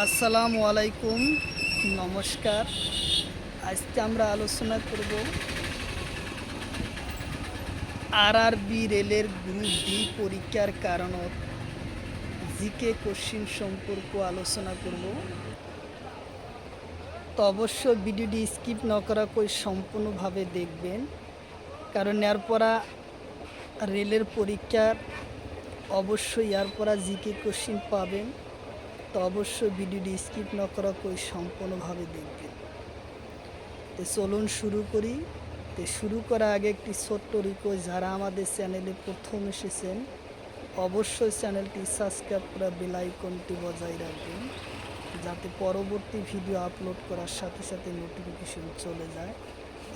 আসসালামু আলাইকুম, নমস্কার। আজকে আমরা আলোচনা করব আরআরবি রেলের গ্রুপ ডি পরীক্ষার কারণত জিকে কোশ্চিন সম্পর্ক আলোচনা করব। তো অবশ্য ভিডিওটি স্কিপ না করা কই সম্পূর্ণভাবে দেখবেন, কারণ এরপরা রেলের পরীক্ষার অবশ্যই এরপরা জিকে কোশ্চিন পাবেন। তো অবশ্যই ভিডিওটি স্কিপ না করা কই সম্পূর্ণভাবে দেখবেন। তো চলুন শুরু করি। তো শুরু করার আগে একটি ছোট্ট রিকোয়েস্ট, যারা আমাদের চ্যানেলে প্রথম এসেছেন অবশ্যই চ্যানেলটি সাবস্ক্রাইব করে বেল আইকনটি বজায় রাখবেন, যাতে পরবর্তী ভিডিও আপলোড করার সাথে সাথে নোটিফিকেশন চলে যায়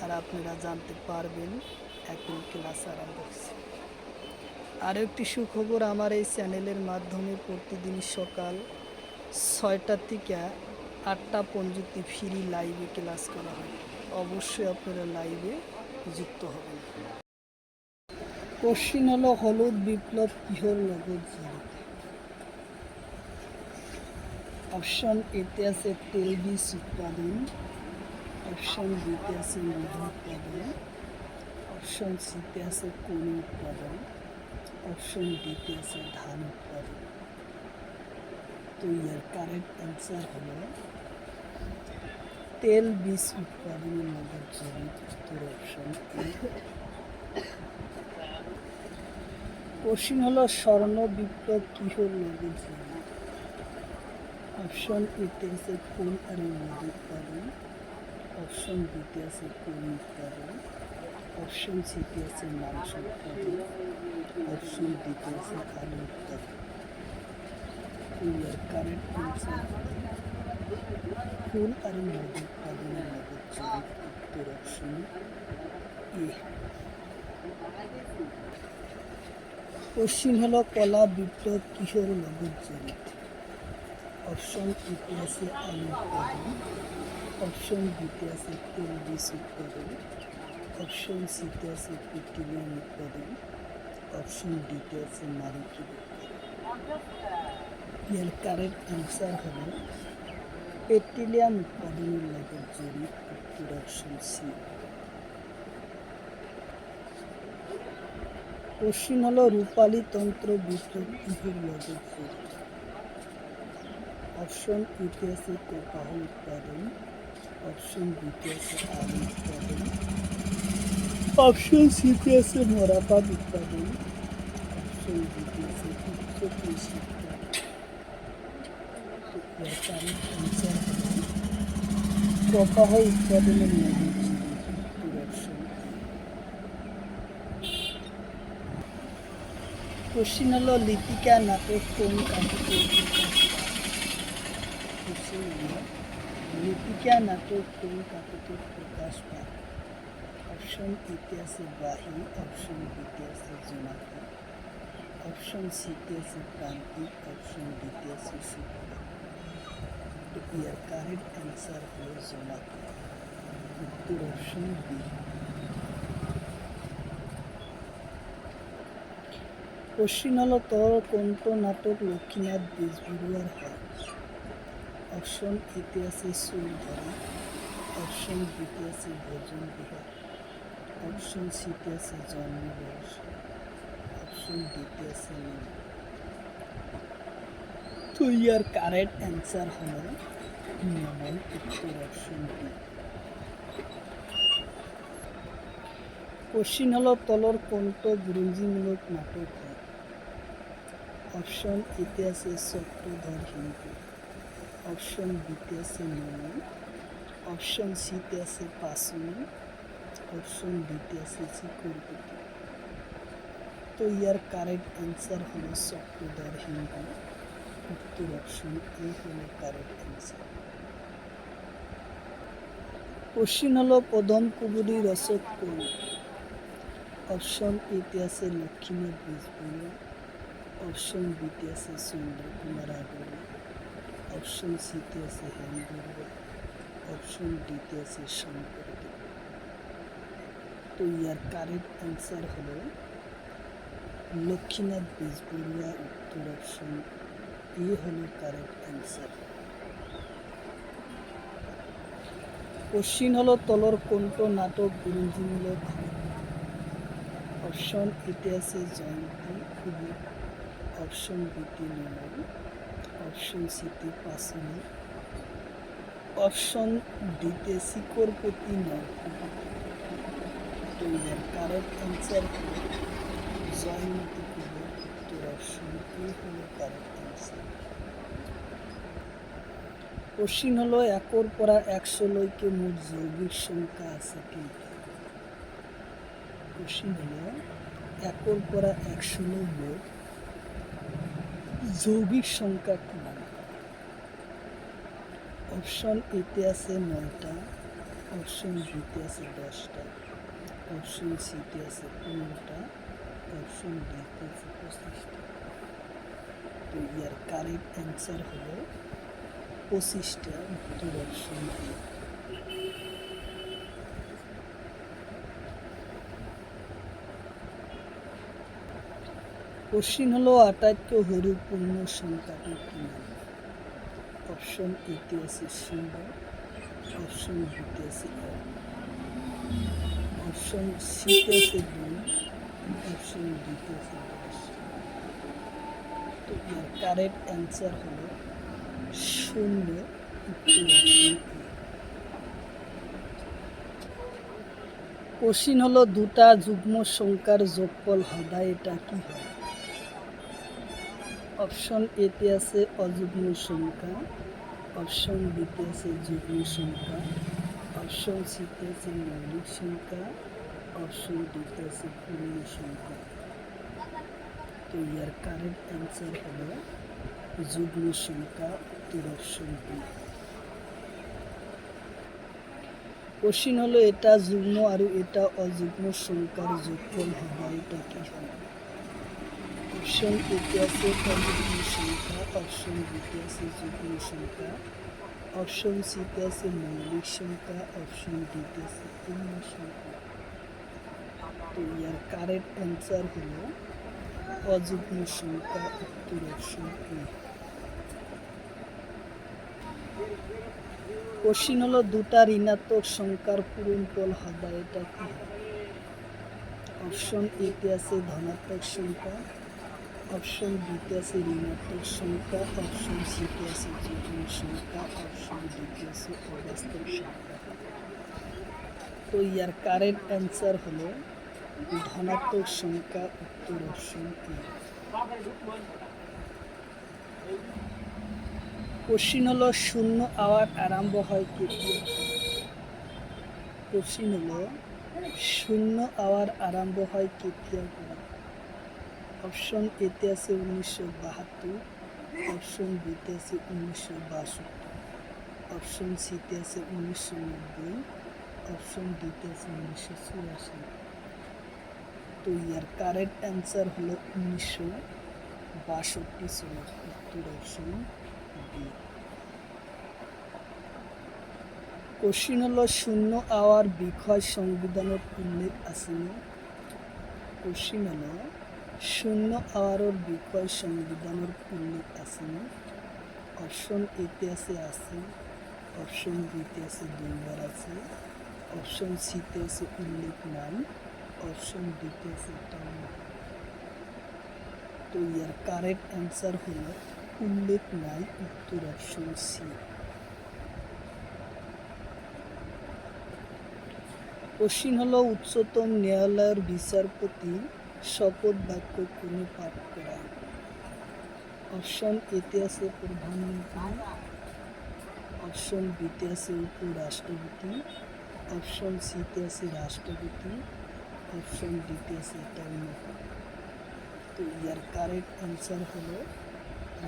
আর আপনারা জানতে পারবেন এখন ক্লাস আরম্ভ হচ্ছে। আরও একটি সুখবর, আমার এই চ্যানেলের মাধ্যমে প্রতিদিন সকাল 6টা থেকে 8টা পর্যন্ত ফ্রি লাইভে ক্লাস করা হয়। অবশ্যই আপনারা লাইভে যুক্ত হবেন। কোশ্চিন হলো হলুদ বিপ্লব কিহর লগত জড়িত? অপশন এতে আছে তেল বীজ উৎপাদন, অপশন বিতে আছে মধু উৎপাদন, অপশন সিতে আছে কণি উৎপাদন, অপশন ডিতে আছে ধান উৎপাদন। তো ইয়ার কারেক্ট অ্যান্সার হলো তেল বীজ উৎপাদনের লগত জড়িত। উত্তর অপশন এ। কোশ্চিন হলো স্বর্ণ বিপ্লব কিহর লগত জড়িত? অপশন এতে আছে ফুল আর মধু উৎপাদন, অপশন বিতে আছে কণি উৎপাদন, অপশন সিতে আছে মাংস উৎপাদন, অপশন ডিতে আছে আলু উৎপাদন। ইয়ার কারেক্ট অ্যান্সার হলো ফুল আর মধু উৎপাদনের লগত জড়িত। উত্তর অপশন এ। কোশ্চিন হলো কলা বিপ্লব কিশোর লগত জড়িত? অপশন এতে আছে আলু উৎপাদন, অপশন বিতে আছে তেল বীজ উৎপাদন, অপশন সিতে আছে পেট্রোলিয়াম উৎপাদন, অপশন ডিতে আছে নারিকেল উৎপাদন। এর কারেক্ট অ্যান্সার হলো পেট্রোলিয়াম উৎপাদনের লগত জড়িত। উত্তর অপশন সি। কোশ্চিন হলো রূপালী তন্ত্র বিপ্লব কিহর লগত জড়িত? অপশন এতে আছে কপাহ উৎপাদন, অপশন বিতে আছে আলু উৎপাদন, অপশন সিতে আছে মরাপাট উৎপাদন, অপশন ডিতে আছে উচ্চ কৃষি উৎপাদন। এর কারেক্ট অ্যান্সার হলো কপাহ উৎপাদনের লগত জড়িত। উত্তর অপশন এ। কোশ্চিন হলো লিপিকা নাটক কোন কাহিনীতে প্রকাশ পায়? কোশ্চিন হলো লিপিকা নাটক কোন কাহিনীতে প্রকাশ পায়? অপশন এতে আছে বাহি, অপশন বিতে আছে জোনাকি, অপশন সিতে আছে প্রান্তিক, অপশন ডিতে আছে শুক্র। তো ইয়ার কারেক্ট অ্যান্সার হলো জোনাকি। উত্তর অপশন বি। কোশ্চিন হলো কণ্ঠ নাটক লক্ষ্মীনাথ বেজবরুয়ার হয়? অপশন এতে আছে চুল ধরা, অপশন বিতে আছে ভোজন বিহার, অপশন সিতে আছে জন্মবয়স, অপশন ডিতে আছে নিম। তো ইয়ার কারেক্ট অ্যান্সার হলো নমন। উত্তর অপশন ডি। কোশ্চিন হলো তলর কণ্ঠ বুরঞ্জিমূলক নাটক হয়? অপশন এতে আছে চক্রধর হিন্দু, অপশন বিতে আছে নমন, অপশন সিতে আছে পাসুনি, অপশন ডিতে আছে চিকরকুটি। তো ইয়ার কারেক্ট অ্যান্সার হলো চক্রধর হিন্দু। উত্তর অপশন এ হলো কারেক্ট অ্যান্সার। কোশ্চিন হলো প্রথম কবির রচক কোন? অপশন এতে আছে লক্ষ্মীনাথ বেজবরুয়া, অপশন বিতে আছে চন্দ্রকুমার আগরওয়াল, অপশন সিতে আছে হেম বরুয়া, অপশন ডিতে আছে শঙ্করদেব। তো ইয়ার কারেক্ট অ্যান্সার হলো লক্ষ্মীনাথ বেজবরুয়া। উত্তর অপশন এ হলো কারেক্ট অ্যান্সার। কোশ্চিন হলো তলর কোনটো নাটক বিরোধীমূলক হবে? অপশন এতে আছে জয়ন্তী কুবুর, অপশন বিতে নির্মল, অপশন সিতে পাসুনি, অপশন ডিতে শিকরপতি নরকুবুর। তো এর কারেক্ট অ্যান্সার হলো জয়ন্তী কুবুর। উত্তর অপশন এ হলো কারেক্ট অ্যান্সার। কোশ্চিন হলো একর পরা 100 লইকে মোট যৌগিক সংখ্যা আছে কিন্তু। কোশ্চিন হলো একর পরা 100 লই মোট যৌগিক সংখ্যা কি? অপশন এতে আছে 9টা, অপশন বিতে আছে 10টা, অপশন সিতে আছে 15টা, অপশন ডিতে আছে 25টা। তো ইয়ার কারেক্ট অ্যান্সার হলো 25টা। উত্তর অপশন এ। কোশ্চিন হলো আটাইতকৈ সৰু পূর্ণ সংখ্যাটি কি নাম? অপশন এতে আছে 0, অপশন বিতে আছে 1, অপশন সিতে আছে 2, অপশন ডিতে আছে 10। তো এর কারেক্ট অ্যান্সার হলো 0। উত্তর অপশন এ। কোশ্চিন হলো দুটা যুগ্ম সংখ্যার যোগফল সদায় এটা কি হয়? অপশন এতে আছে অযুগ্ম সংখ্যা, অপশন বিতে আছে যুগ্ম সংখ্যা, অপশন সিতে আছে মৌলিক সংখ্যা, অপশন ডিতে আছে পূর্ণ সংখ্যা। তো ইয়ার কারেক্ট অ্যান্সার হলো যুগ্ম সংখ্যা। উত্তর অপশন বি। কোশ্চিন হলো এটা যুগ্ম আর এটা অযুগ্ম সংখ্যার যোগফল হবে এটা কি হয়? অপশন এতে আছে অযুগ্ম সংখ্যা, অপশন বিতে আছে যুগ্ম সংখ্যা, অপশন সিতে আছে মৌলিক সংখ্যা, অপশন ডিতে আছে পূর্ণ সংখ্যা। তো ইয়ার কারেক্ট অ্যান্সার হলো অযুগ্ম সংখ্যা। উত্তর অপশন এ। কোশ্চিন হলো দুটা ঋণাত্মক সংখ্যার পূরণফল হবে এটা কি হয়? অপশন এতে আছে ধনাত্মক সংখ্যা, অপশন বিতে আছে ঋণাত্মক সংখ্যা, অপশন সিতে আছে যুগ্ম সংখ্যা, অপশন ডিতে আছে অবাস্তব সংখ্যা। তো ইয়ার কারেক্ট অ্যান্সার হলো ধনাত্মক সংখ্যা। উত্তর অপশন এ। কোশ্চিন হলো শূন্য আওয়ার আরম্ভ হয় কেতিয়া? কোশ্চিন হলো শূন্য আওয়ার আরম্ভ হয় কেতিয়া করে? অপশন এতে আছে 1972, অপশন বিতে আছে 1962, অপশন সিতে আছে 1990, অপশন ডিতে আছে 1984। তো ইয়ার কারেক্ট অ্যান্সার হলো 1962 সাল। উত্তর অপশন বি। কোশ্চিন হলো শূন্য আওয়ার বিষয় সংবিধানত উল্লেখ আসেনি? কোশ্চিন হলো শূন্য আওয়ারের বিষয় সংবিধানের উল্লেখ আসেনি? অপশন এতে আছে, অপশন বিতে আছে 2বার আছে, অপশন সিতে আছে উল্লেখ নাই, অপশন ডিতে আছে এটাও না। তো ইয়ার কারেক্ট অ্যান্সার হলো উল্লেখ নাই। উত্তর অপশন সি। কোশ্চিন হলো উচ্চতম ন্যায়ালয়ের বিচারপতি শপথ বাক্য কোনে পাঠ করায়? অপশন এতে আছে প্রধানমন্ত্রী, অপশন বিতে আছে উপরাষ্ট্রপতি, অপশন সিতে আছে রাষ্ট্রপতি, অপশন ডিতে আছে এটাও না। তো ইয়ার কারেক্ট অ্যান্সার হলো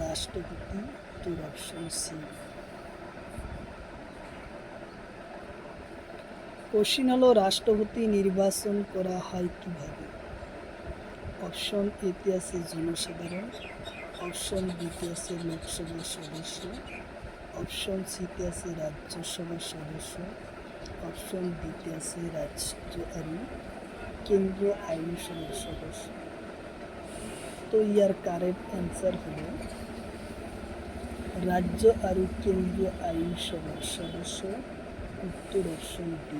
রাষ্ট্রপতি। উত্তর অপশন সি। কোশ্চিন হলো রাষ্ট্রপতি নির্বাচন করা হয় কিভাবে? অপশন এতে আছে জনসাধারণ, অপশন বিতে আছে লোকসভার সদস্য, অপশন সিতে আছে রাজ্যসভার সদস্য, অপশন ডিতে আছে রাজ্য আর কেন্দ্রীয় আইনসভার সদস্য। তো ইয়ার কারেক্ট অ্যান্সার হলো রাজ্য আর কেন্দ্রীয় আইনসভার সদস্য। উত্তর অপশন ডি।